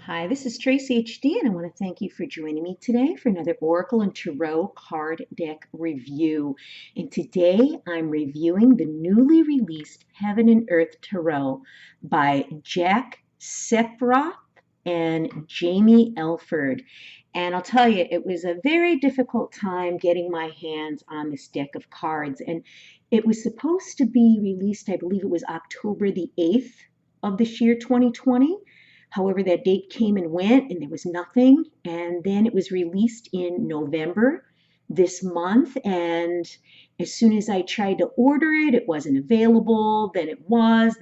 Hi, this is Traceyhd, and I want to thank you for joining me today for another Oracle and Tarot card deck review. And today I'm reviewing the newly released Heaven and Earth Tarot by Jack Sephiroth and Jamie Elford. And I'll tell you, it was a very difficult time getting my hands on this deck of cards. And it was supposed to be released, I believe it was October the 8th of this year, 2020. However, that date came and went and there was nothing. And then it was released in November this month. And as soon as I tried to order it, it wasn't available. Then it was.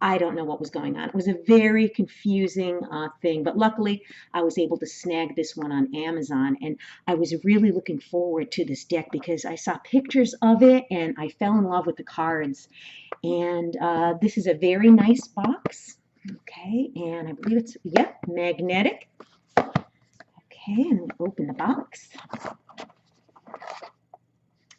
I don't know what was going on. It was a very confusing thing. But luckily, I was able to snag this one on Amazon. And I was really looking forward to this deck because I saw pictures of it and I fell in love with the cards. And this is a very nice box. Okay, and I believe it's, yep, magnetic. Okay, and we open the box.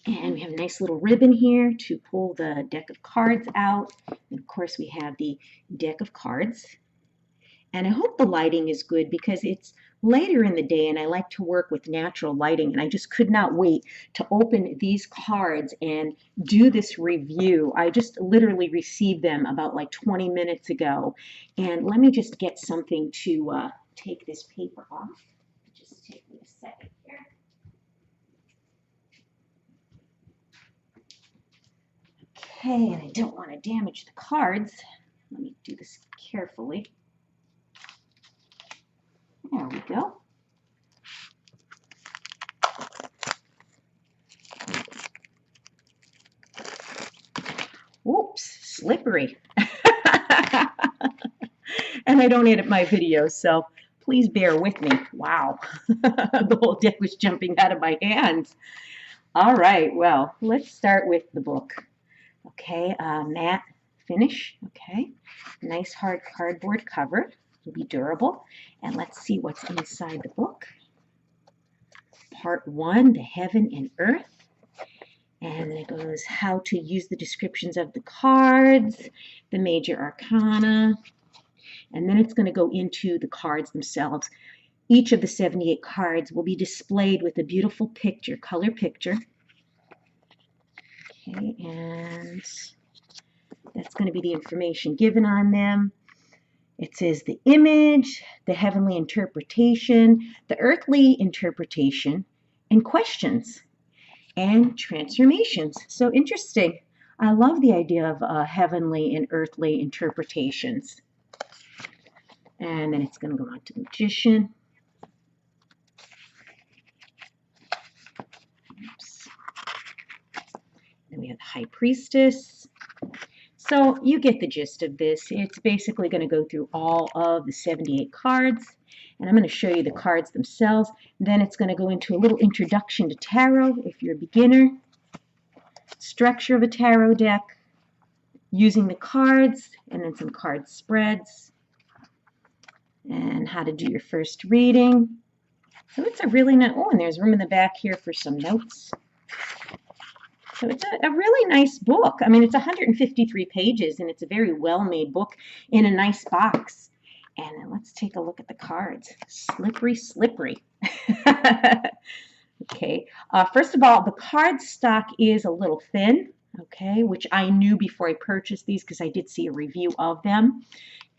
And we have a nice little ribbon here to pull the deck of cards out. And of course, we have the deck of cards. And I hope the lighting is good because it's later in the day and I like to work with natural lighting. And I just could not wait to open these cards and do this review. I just literally received them about like 20 minutes ago. And let me just get something to take this paper off. Just take me a second here. Okay, and I don't want to damage the cards. Let me do this carefully. There we go. Oops, slippery. And I don't edit my videos, so please bear with me. Wow, the whole deck was jumping out of my hands. All right, well, let's start with the book. Okay, matte finish. Okay, nice hard cardboard cover. It'll be durable. And let's see what's inside the book. Part 1, the Heaven and Earth. And then it goes how to use the descriptions of the cards, the major arcana. And then it's going to go into the cards themselves. Each of the 78 cards will be displayed with a beautiful picture, color picture. Okay, and that's going to be the information given on them. It says the image, the heavenly interpretation, the earthly interpretation, and questions and transformations. So interesting. I love the idea of heavenly and earthly interpretations. And then it's going to go on to the magician. Oops. Then we have the high priestess. So you get the gist of this. It's basically going to go through all of the 78 cards. And I'm going to show you the cards themselves. Then it's going to go into a little introduction to tarot if you're a beginner. Structure of a tarot deck. Using the cards. And then some card spreads. And how to do your first reading. So it's a really nice, oh, and there's room in the back here for some notes. So it's a really nice book. I mean, it's 153 pages, and it's a very well-made book in a nice box. And then let's take a look at the cards. Slippery, slippery. Okay. First of all, the card stock is a little thin, okay, which I knew before I purchased these because I did see a review of them.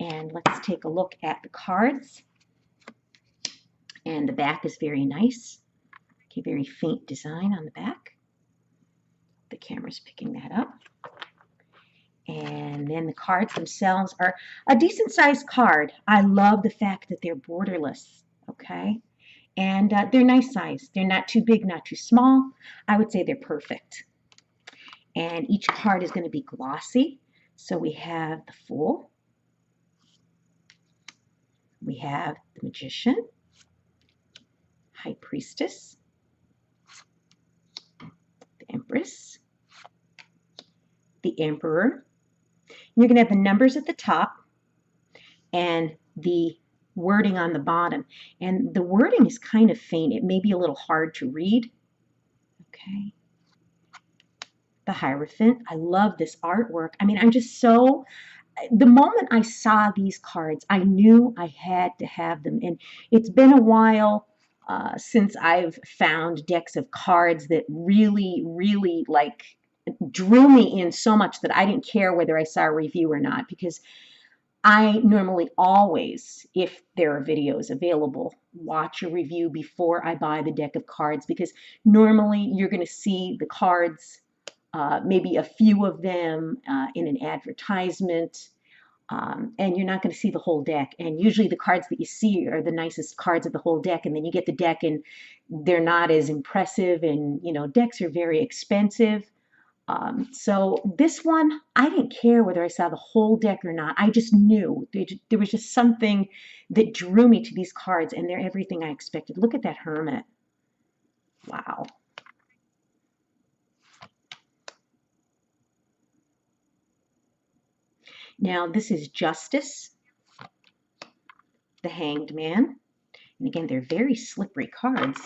And let's take a look at the cards. And the back is very nice. Okay, very faint design on the back. The camera's picking that up. And then the cards themselves are a decent sized card. I love the fact that they're borderless, okay? And they're nice size. They're not too big, not too small. I would say they're perfect. And each card is going to be glossy. So we have the Fool. We have the Magician. High Priestess. The Empress. The Emperor. You're going to have the numbers at the top and the wording on the bottom. And the wording is kind of faint. It may be a little hard to read. Okay. The Hierophant. I love this artwork. I mean, I'm just so the moment I saw these cards, I knew I had to have them. And it's been a while since I've found decks of cards that really, really like drew me in so much that I didn't care whether I saw a review or not, because I normally always, if there are videos available, watch a review before I buy the deck of cards, because normally you're going to see the cards, maybe a few of them in an advertisement, and you're not going to see the whole deck. And usually the cards that you see are the nicest cards of the whole deck, and then you get the deck and they're not as impressive, and decks are very expensive. So this one, I didn't care whether I saw the whole deck or not. I just knew there was just something that drew me to these cards, and they're everything I expected. Look at that Hermit. Wow. Now this is Justice, the Hanged Man. And again, they're very slippery cards.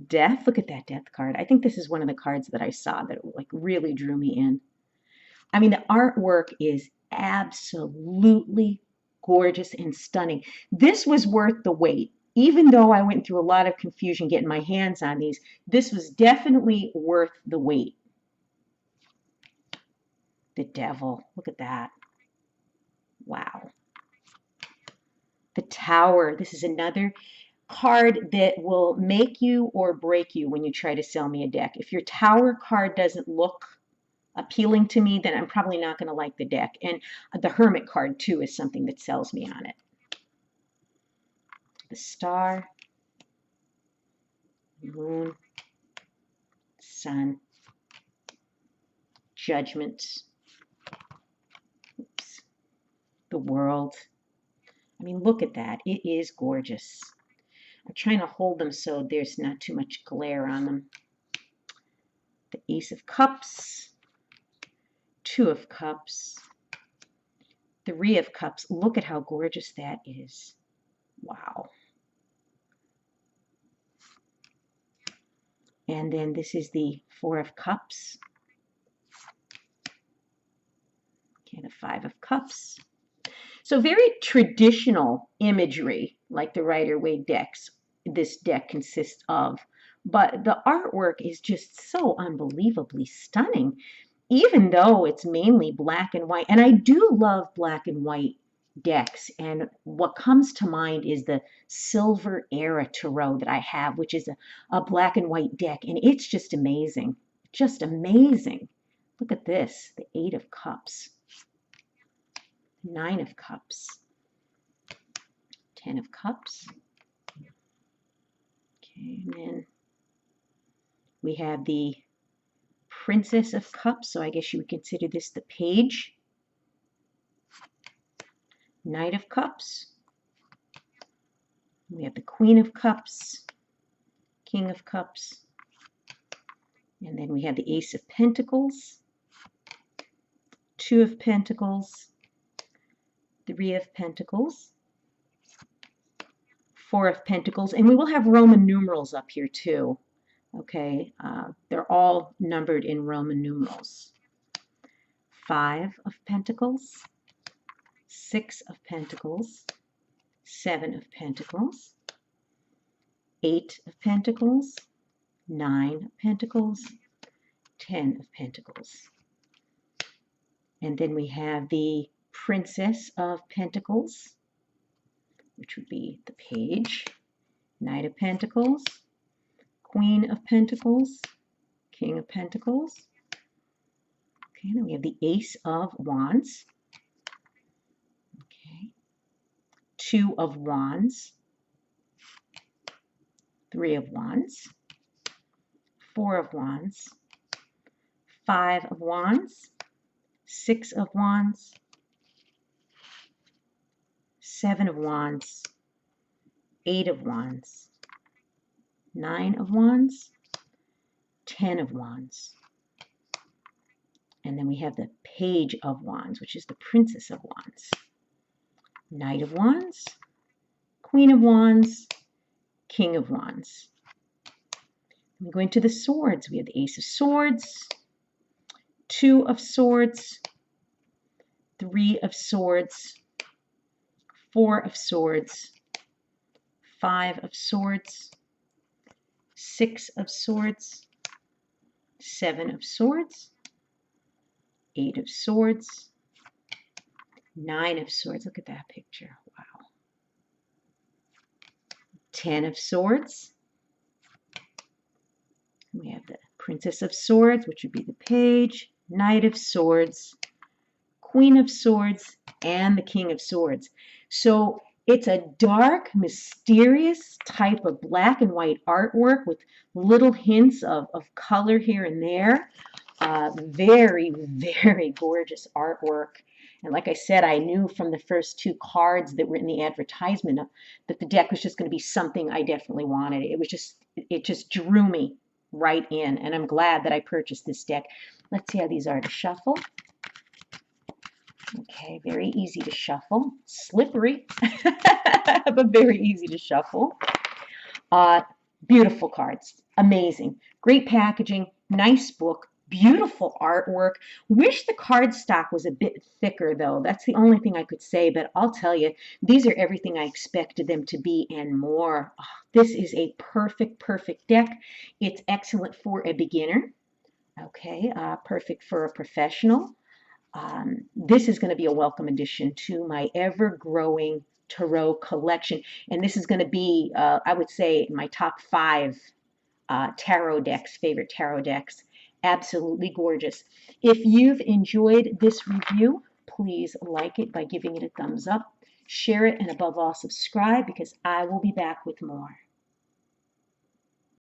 Death, look at that Death card. I think this is one of the cards that I saw that like really drew me in. I mean, the artwork is absolutely gorgeous and stunning. This was worth the wait. Even though I went through a lot of confusion getting my hands on these, this was definitely worth the wait. The Devil, look at that. Wow. The Tower, this is another card that will make you or break you when you try to sell me a deck. If your Tower card doesn't look appealing to me, then I'm probably not going to like the deck. And the Hermit card too is something that sells me on it. The Star, Moon, Sun, Judgment, oops, the World. I mean, look at that. It is gorgeous. I'm trying to hold them so there's not too much glare on them. The Ace of Cups, Two of Cups, Three of Cups. Look at how gorgeous that is. Wow. And then this is the Four of Cups. Okay, the Five of Cups. So very traditional imagery, like the Rider-Waite decks this deck consists of. But the artwork is just so unbelievably stunning, even though it's mainly black and white. And I do love black and white decks. And what comes to mind is the Silver Era Tarot that I have, which is a black and white deck. And it's just amazing. Just amazing. Look at this, the Eight of Cups. Nine of Cups, 10 of Cups. Okay, and then we have the Princess of Cups, so I guess you would consider this the Page. Knight of Cups. We have the Queen of Cups, King of Cups, and then we have the Ace of Pentacles, Two of Pentacles, Three of Pentacles, Four of Pentacles, and we will have Roman numerals up here too. Okay, they're all numbered in Roman numerals. Five of Pentacles, Six of Pentacles, Seven of Pentacles, Eight of Pentacles, Nine of Pentacles, 10 of Pentacles. And then we have the Princess of Pentacles, which would be the Page, Knight of Pentacles, Queen of Pentacles, King of Pentacles. Okay, then we have the Ace of Wands. Okay, Two of Wands, Three of Wands, Four of Wands, Five of Wands, Six of Wands, Seven of Wands, Eight of Wands, Nine of Wands, 10 of Wands. And then we have the Page of Wands, which is the Princess of Wands. Knight of Wands, Queen of Wands, King of Wands. We go into the swords. We have the Ace of Swords, Two of Swords, 3 of Swords, 4 of Swords, 5 of Swords, 6 of Swords, 7 of Swords, 8 of Swords, 9 of Swords. Look at that picture. Wow. 10 of Swords. We have the Princess of Swords, which would be the page, Knight of Swords, Queen of Swords, and the King of Swords. So it's a dark, mysterious type of black and white artwork with little hints of color here and there. Very, very gorgeous artwork. And like I said, I knew from the first 2 cards that were in the advertisement that the deck was just going to be something I definitely wanted. It just drew me right in, and I'm glad that I purchased this deck. Let's see how these are to shuffle. Okay, very easy to shuffle. Slippery, but very easy to shuffle. Beautiful cards. Amazing. Great packaging. Nice book. Beautiful artwork. Wish the card stock was a bit thicker, though. That's the only thing I could say, but I'll tell you, these are everything I expected them to be and more. Oh, this is a perfect, perfect deck. It's excellent for a beginner. Okay, perfect for a professional. This is going to be a welcome addition to my ever-growing tarot collection, and this is going to be, I would say, my top 5 tarot decks, favorite tarot decks. Absolutely gorgeous. If you've enjoyed this review, please like it by giving it a thumbs up, share it, and above all, subscribe, because I will be back with more.